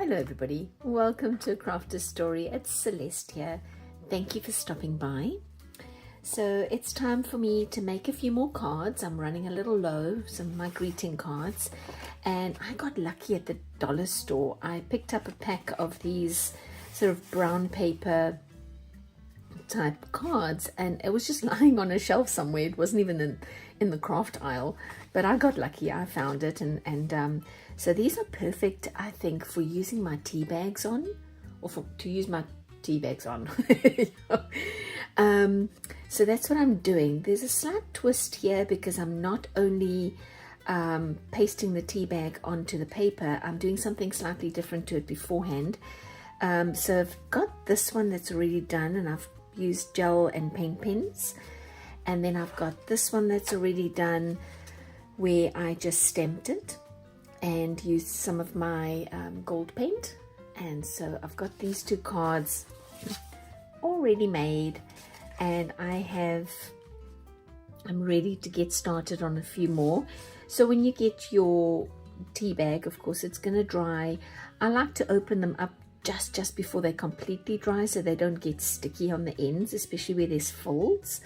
Hello everybody, welcome to a Crafter's Story. It's Celeste here. Thank you for stopping by. So it's time for me to make a few more cards. I'm running a little low, some of my greeting cards, and I got lucky at the dollar store. I picked up a pack of these sort of brown paper type cards, and it was just lying on a shelf somewhere. It wasn't even in the craft aisle, but I got lucky. I found it, and so these are perfect, I think, for using my tea bags on, or to use my tea bags on. So that's what I'm doing. There's a slight twist here because I'm not only pasting the tea bag onto the paper, I'm doing something slightly different to it beforehand. So I've got this one that's already done, and I've used gel and paint pens, and then I've got this one that's already done where I just stamped it and used some of my gold paint. And so I've got these two cards already made, and I'm ready to get started on a few more. So when you get your tea bag, of course it's going to dry. I like to open them up just before they completely dry so they don't get sticky on the ends, especially where there's folds.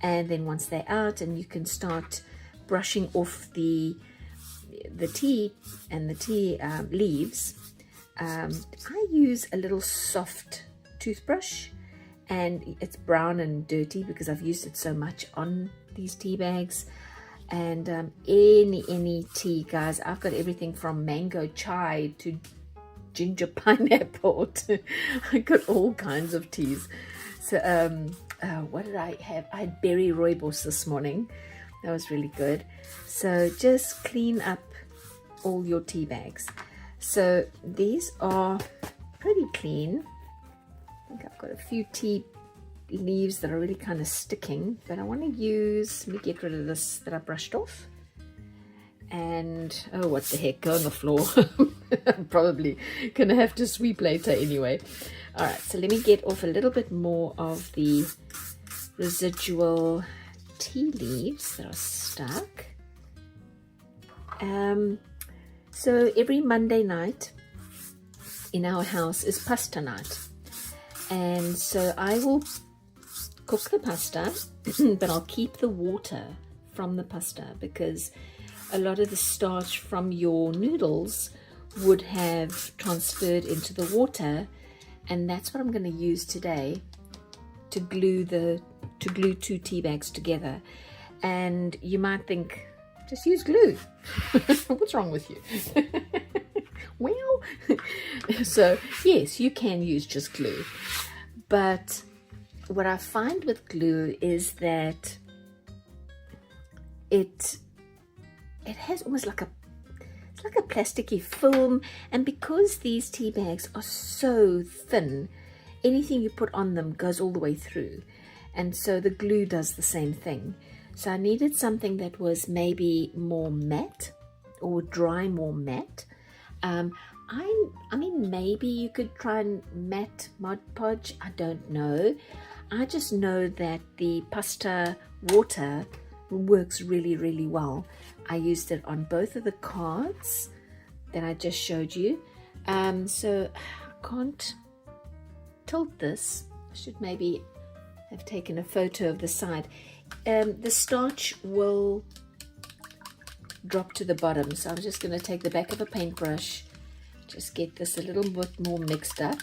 And then once they're out, and you can start brushing off the tea and the tea leaves. I use a little soft toothbrush, and it's brown and dirty because I've used it so much on these tea bags. And any tea, guys, I've got everything from mango chai to ginger pineapple. I got all kinds of teas. So what did I have? I had berry rooibos this morning. That was really good. So just clean up all your tea bags. So these are pretty clean. I think I've got a few tea leaves that are really kind of sticking, but I want to let me get rid of this that I brushed off. And oh, what the heck, go on the floor. I'm probably gonna have to sweep later anyway. All right, so let me get off a little bit more of the residual tea leaves that are stuck. So every Monday night in our house is pasta night, and so I will cook the pasta but I'll keep the water from the pasta because a lot of the starch from your noodles would have transferred into the water, and that's what I'm going to use today to glue two tea bags together. And you might think, just use glue. What's wrong with you? Well, so yes, you can use just glue, but what I find with glue is that it has almost like it's like a plasticky film, and because these tea bags are so thin, anything you put on them goes all the way through, and so the glue does the same thing. So I needed something that was maybe more matte or dry more matte. I mean, maybe you could try and matte Mod Podge. I don't know. I just know that the pasta water works really, really well. I used it on both of the cards that I just showed you. So I can't tilt this. I should maybe have taken a photo of the side. The starch will drop to the bottom, so I'm just going to take the back of a paintbrush, just get this a little bit more mixed up.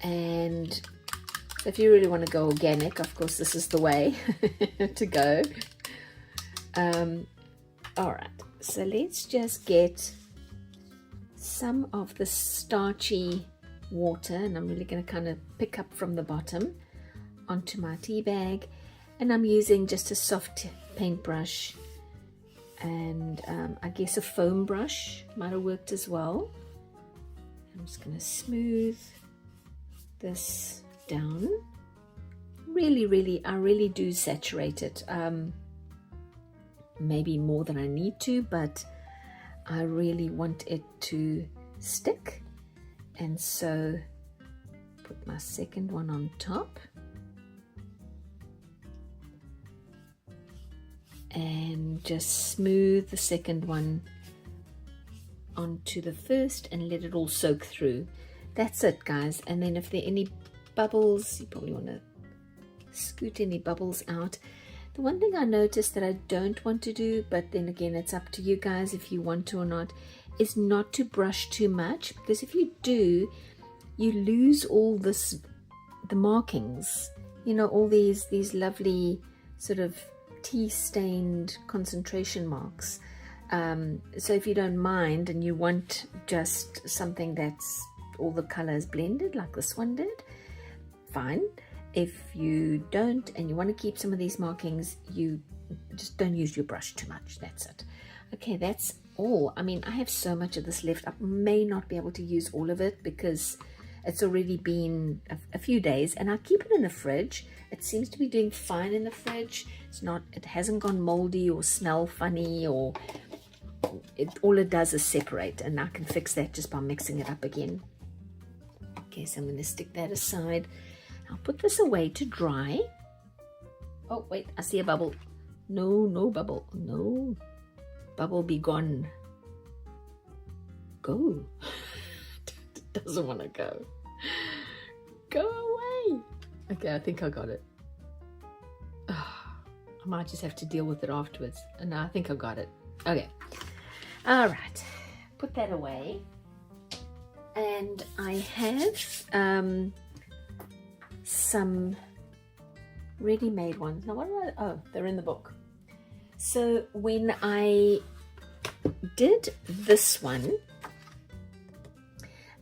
And if you really want to go organic, of course this is the way to go. All right, so let's just get some of the starchy water, and I'm really going to kind of pick up from the bottom onto my tea bag, and I'm using just a soft paintbrush, and I guess a foam brush might have worked as well. I'm just going to smooth this down. I really do saturate it, maybe more than I need to, but I really want it to stick. And so put my second one on top, and just smooth the second one onto the first and let it all soak through. That's it, guys. And then if there are any bubbles, you probably want to scoot any bubbles out. The one thing I noticed that I don't want to do, but then again it's up to you guys if you want to or not, is not to brush too much, because if you do, you lose all this, the markings, you know, all these lovely sort of tea stained concentration marks. So if you don't mind and you want just something that's all the colors blended like this one did, fine. If you don't and you want to keep some of these markings, you just don't use your brush too much. That's it. Okay, that's all. I mean, I have so much of this left. I may not be able to use all of it because it's already been a few days, and I keep it in the fridge. It seems to be doing fine in the fridge. It hasn't gone moldy or smell funny, or all it does is separate, and I can fix that just by mixing it up again. Okay, so I'm going to stick that aside. I'll put this away to dry. Oh, wait, I see a bubble. No bubble. No. Bubble be gone. Go. It doesn't want to go. Go away. Okay, I think I got it. Oh, I might just have to deal with it afterwards. No, I think I got it. Okay. All right. Put that away. And I have some ready-made ones. Now, what are they? Oh, they're in the book. So when I did this one,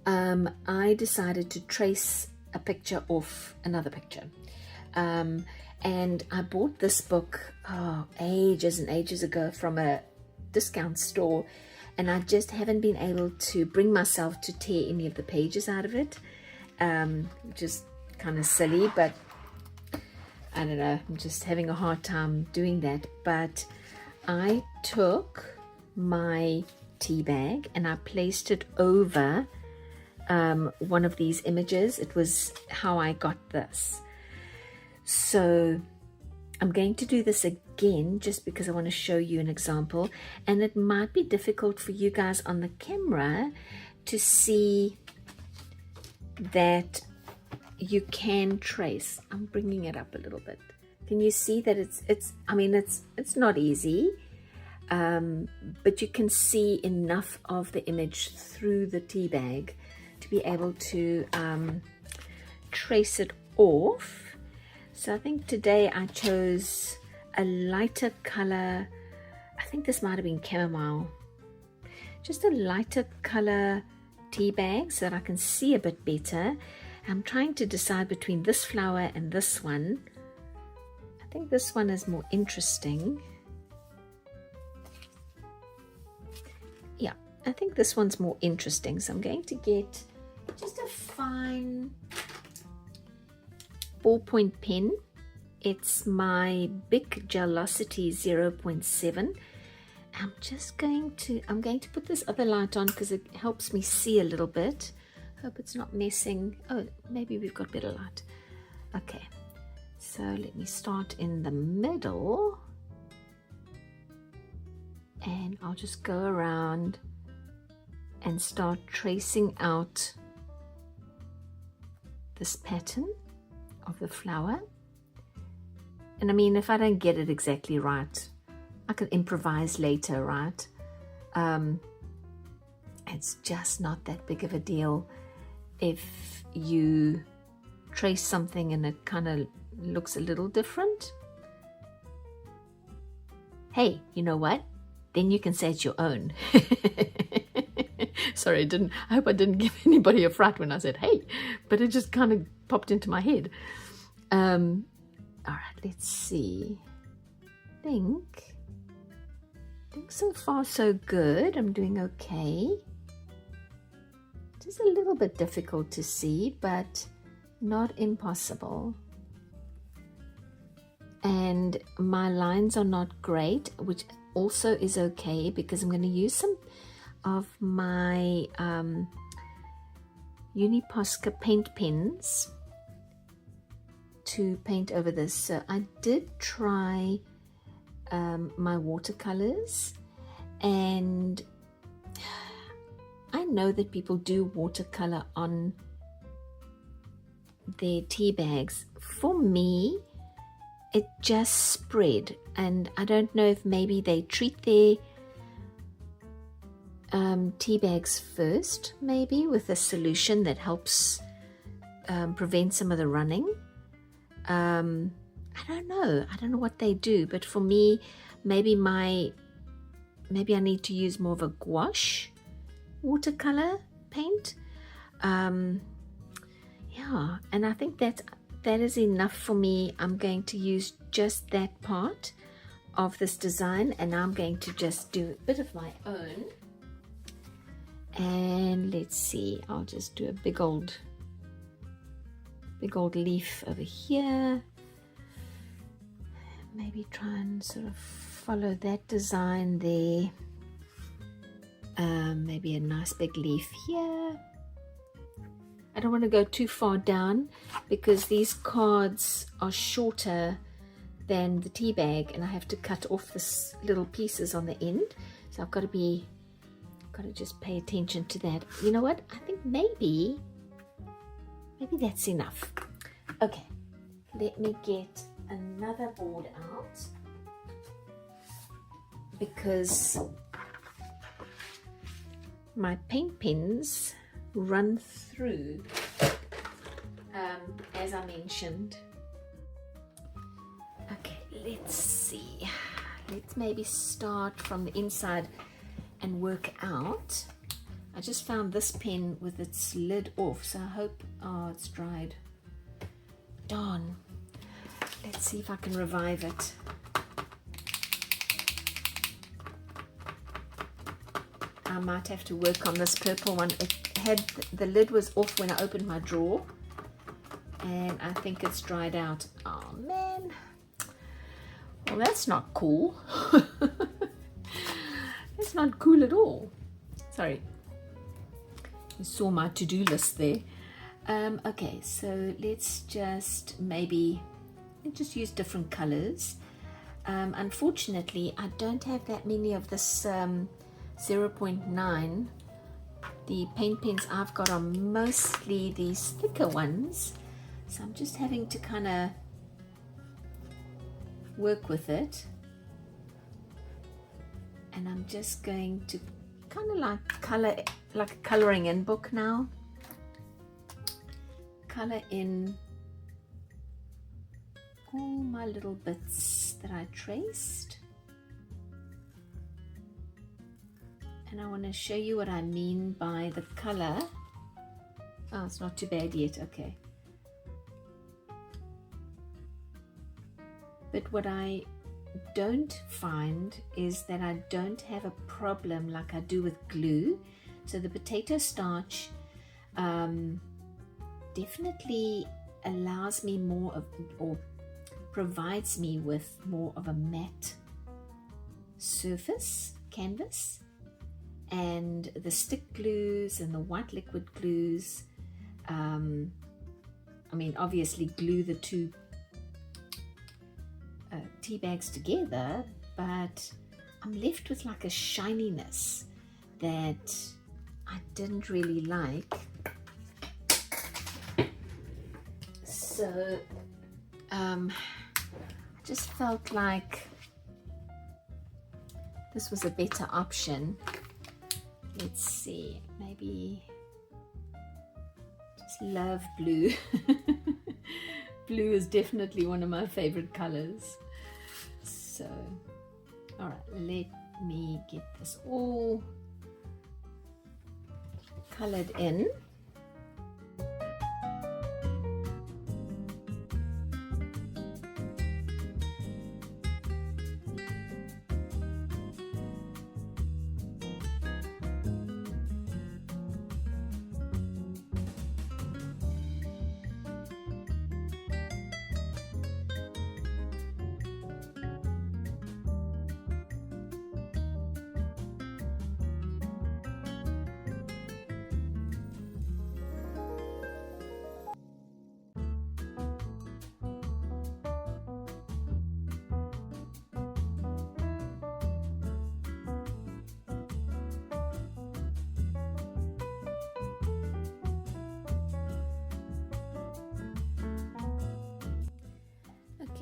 I decided to trace a picture off another picture. And I bought this book ages and ages ago from a discount store, and I just haven't been able to bring myself to tear any of the pages out of it, which is kind of silly, but I don't know, I'm just having a hard time doing that. But I took my tea bag and I placed it over one of these images. It was how I got this. So I'm going to do this again just because I want to show you an example, and it might be difficult for you guys on the camera to see that you can trace. I'm bringing it up a little bit. Can you see that it's not easy, but you can see enough of the image through the tea bag to be able to trace it off. So I think today I chose a lighter color. I think this might have been chamomile. Just a lighter color tea bag so that I can see a bit better. I'm trying to decide between this flower and this one. I think this one is more interesting. Yeah, I think this one's more interesting. So I'm going to get just a fine ballpoint pen. It's my Bic Gelosity 0.7. I'm going to put this other light on because it helps me see a little bit. Hope it's not messing. Oh, maybe we've got better light. Okay, so let me start in the middle, and I'll just go around and start tracing out this pattern of the flower. And I mean, if I don't get it exactly right, I can improvise later, right? It's just not that big of a deal if you trace something and it kind of looks a little different. Hey, you know what? Then you can say it's your own. Sorry, I hope I didn't give anybody a fright when I said hey, but it just kind of popped into my head. All right, let's see. I think so far so good. I'm doing okay. Just a little bit difficult to see, but not impossible. And my lines are not great, which also is okay because I'm going to use some of my Uniposca paint pens to paint over this. So I did try my watercolors, and I know that people do watercolor on their tea bags. For me, it just spread, and I don't know if maybe they treat their tea bags first, maybe with a solution that helps prevent some of the running. I don't know what they do, but for me, maybe I need to use more of a gouache watercolor paint. Yeah, and I think that is enough for me. I'm going to use just that part of this design, and I'm going to just do a bit of my own. And let's see, I'll just do a big old leaf over here. Maybe try and sort of follow that design there. Maybe a nice big leaf here. I don't want to go too far down because these cards are shorter than the tea bag, and I have to cut off the little pieces on the end. So I've got to just pay attention to that. You know what? I think maybe that's enough. Okay, let me get another board out because my paint pens run through, as I mentioned. Okay, let's see. Let's maybe start from the inside and work out. I just found this pen with its lid off, so I hope, oh, it's dried. Darn. Let's see if I can revive it. I might have to work on this purple one. The lid was off when I opened my drawer, and I think it's dried out. Oh man, well that's not cool. That's not cool at all. Sorry, you saw my to-do list there. Okay, so let's just use different colors. Unfortunately, I don't have that many of this 0.9. The paint pens I've got are mostly these thicker ones, so I'm just having to kind of work with it. And I'm just going to kind of like a coloring in book now. Color in all my little bits that I traced. And I want to show you what I mean by the color. Oh, it's not too bad yet. Okay. But what I don't find is that I don't have a problem like I do with glue. So the potato starch definitely allows me more of, or provides me with more of a matte surface, canvas. And the stick glues and the white liquid glues, I mean, obviously glue the two tea bags together, but I'm left with like a shininess that I didn't really like. So I just felt like this was a better option. Let's see, maybe just love blue. Blue is definitely one of my favorite colors. So, all right, let me get this all colored in.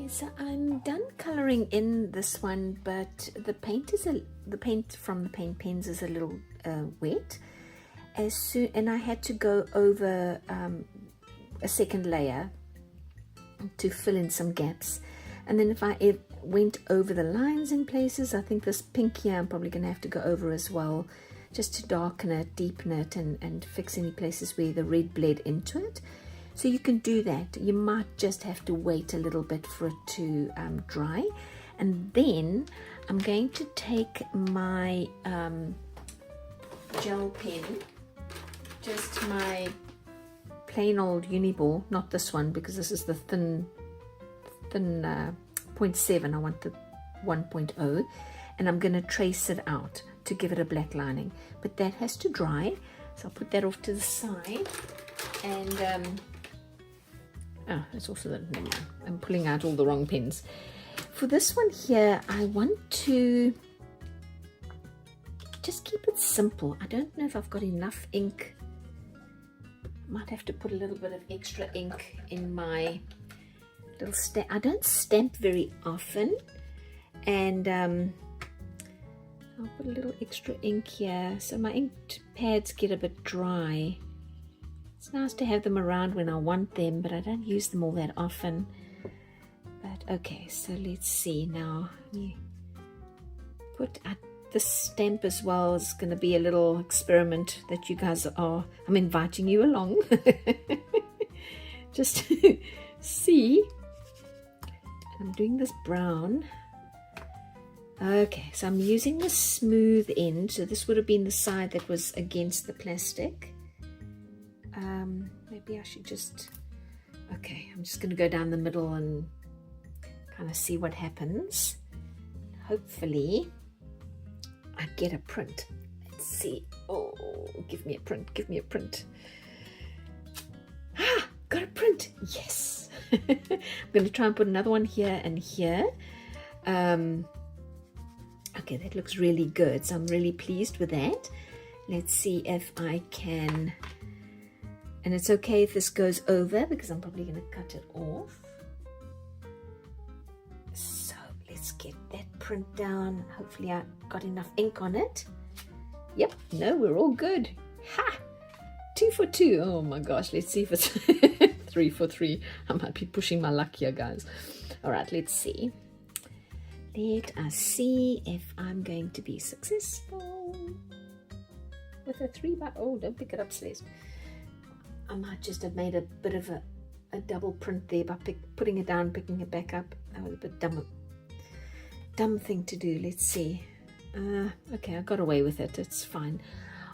Okay, so I'm done coloring in this one, but the paint from the paint pens is a little wet. And I had to go over a second layer to fill in some gaps. And then if I went over the lines in places, I think this pink here I'm probably going to have to go over as well, just to darken it, deepen it, and fix any places where the red bled into it. So you can do that. You might just have to wait a little bit for it to dry. And then I'm going to take my gel pen, just my plain old Uniball, not this one because this is the thin 0.7. I want the 1.0, and I'm going to trace it out to give it a black lining. But that has to dry, so I'll put that off to the side. And it's also the, I'm pulling out all the wrong pens. For this one here, I want to just keep it simple. I don't know if I've got enough ink. Might have to put a little bit of extra ink in my little stamp. I don't stamp very often, and I'll put a little extra ink here so my ink pads get a bit dry. It's nice to have them around when I want them, but I don't use them all that often. But okay, so let's see now. Put this stamp as well is going to be a little experiment that you guys are. I'm inviting you along, just to see. I'm doing this brown. Okay, so I'm using the smooth end. So this would have been the side that was against the plastic. Maybe I should just, okay, I'm just going to go down the middle and kind of see what happens. Hopefully I get a print. Let's see. Oh, give me a print, give me a print. Ah, got a print. Yes. I'm going to try and put another one here and here. Okay, that looks really good. So I'm really pleased with that. Let's see if I can, and it's okay if this goes over because I'm probably going to cut it off. So let's get that print down. Hopefully I got enough ink on it. Yep, no, we're all good. Ha! 2 for 2. Oh my gosh, let's see if it's 3 for 3. I might be pushing my luck here, guys. All right, let's see. Let us see if I'm going to be successful with a 3 by, oh, don't pick it up, Celeste. I might just have made a bit of a double print there by putting it down, picking it back up. That was a bit dumb thing to do. Let's see. Okay, I got away with it. It's fine.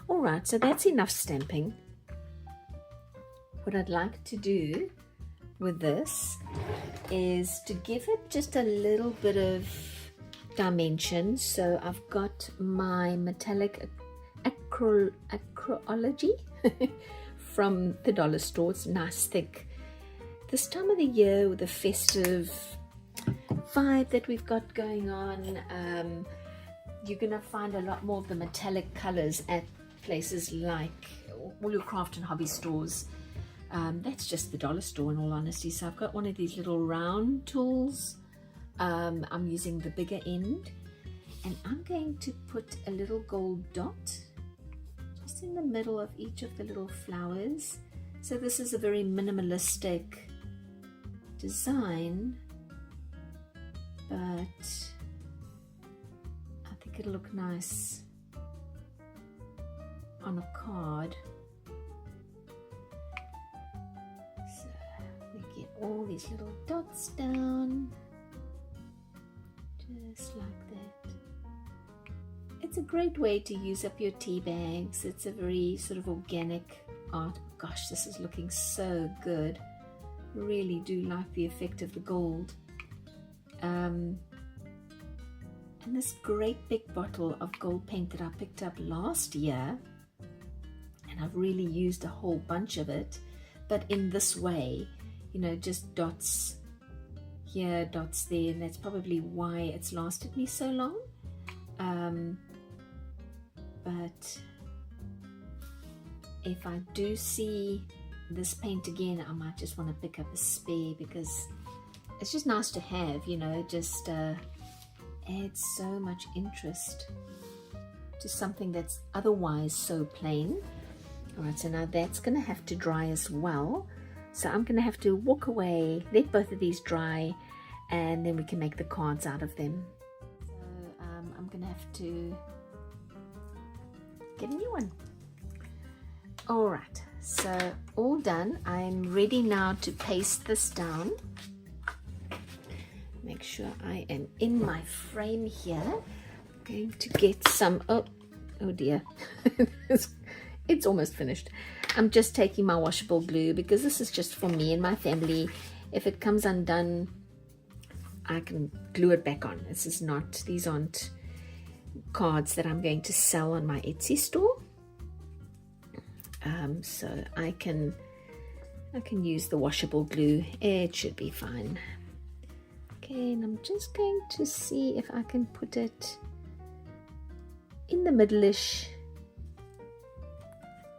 All right, so that's enough stamping. What I'd like to do with this is to give it just a little bit of dimension. So I've got my metallic acrylic from the dollar store. It's nice thick. This time of the year with the festive vibe that we've got going on, you're gonna find a lot more of the metallic colors at places like all your craft and hobby stores. That's just the dollar store in all honesty. So I've got one of these little round tools. I'm using the bigger end, and I'm going to put a little gold dot just in the middle of each of the little flowers. So this is a very minimalistic design, but I think it'll look nice on a card. So we get all these little dots down, just like that. It's a great way to use up your tea bags. It's a very sort of organic art. Gosh, this is looking so good. Really do like the effect of the gold. And this great big bottle of gold paint that I picked up last year, and I've really used a whole bunch of it, but in this way, you know, just dots here, dots there, and that's probably why it's lasted me so long. But if I do see this paint again, I might just want to pick up a spare because it's just nice to have, you know, just adds so much interest to something that's otherwise so plain. All right, so now that's going to have to dry as well. So I'm going to have to walk away, let both of these dry, and then we can make the cards out of them. So I'm going to have to get a new one. All right, so all done. I'm ready now to paste this down. Make sure I am in my frame here. I'm going to get some, oh dear, it's almost finished. I'm just taking my washable glue because this is just for me and my family. If it comes undone, I can glue it back on. This is not, these aren't cards that I'm going to sell on my Etsy store. So I can use the washable glue. It should be fine. Okay, and I'm just going to see if I can put it in the middle-ish.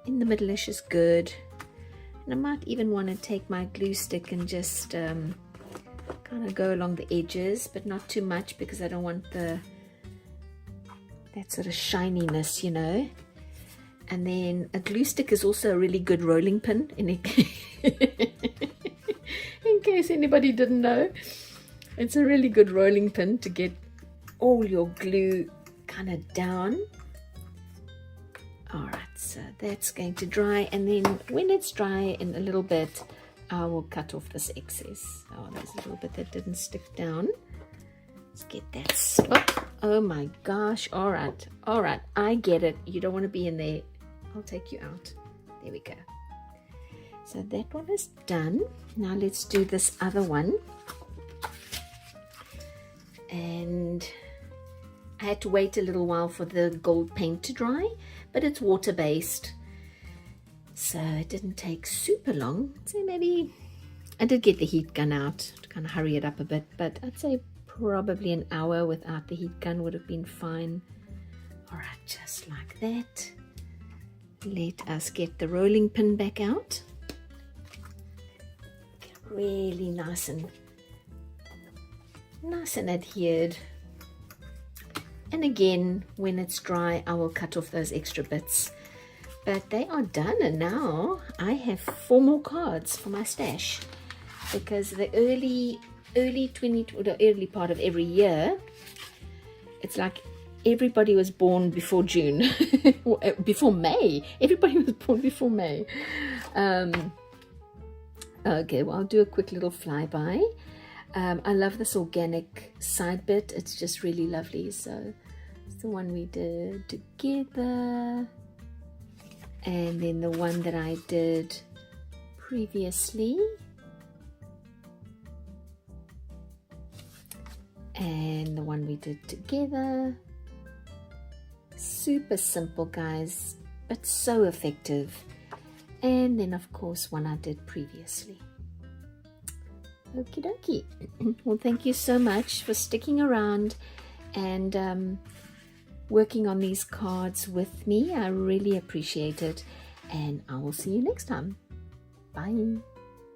In the middle-ish is good. And I might even want to take my glue stick and just kind of go along the edges, but not too much because I don't want that sort of shininess, you know. And then a glue stick is also a really good rolling pin in case anybody didn't know. It's a really good rolling pin to get all your glue kind of down. All right, so that's going to dry, and then when it's dry in a little bit, I will cut off this excess. Oh, there's a little bit that didn't stick down. Let's get that. Oh my gosh. All right, I get it. You don't want to be in there. I'll take you out. There we go. So that one is done. Now let's do this other one. And I had to wait a little while for the gold paint to dry, but it's water-based, so it didn't take super long. So maybe I did get the heat gun out to kind of hurry it up a bit, but I'd say probably an hour without the heat gun would have been fine. All right, just like that. Let us get the rolling pin back out. Really nice and adhered. And again, when it's dry, I will cut off those extra bits. But they are done, and now I have 4 more cards for my stash, because the early part of every year, it's like everybody was born before June, before May. Everybody was born before May. Okay, well, I'll do a quick little flyby. I love this organic side bit. It's just really lovely. So it's the one we did together, and then the one that I did previously, and the one we did together. Super simple, guys, but so effective. And then of course one I did previously. Okie dokie. Well, thank you so much for sticking around and working on these cards with me. I really appreciate it, and I will see you next time. Bye.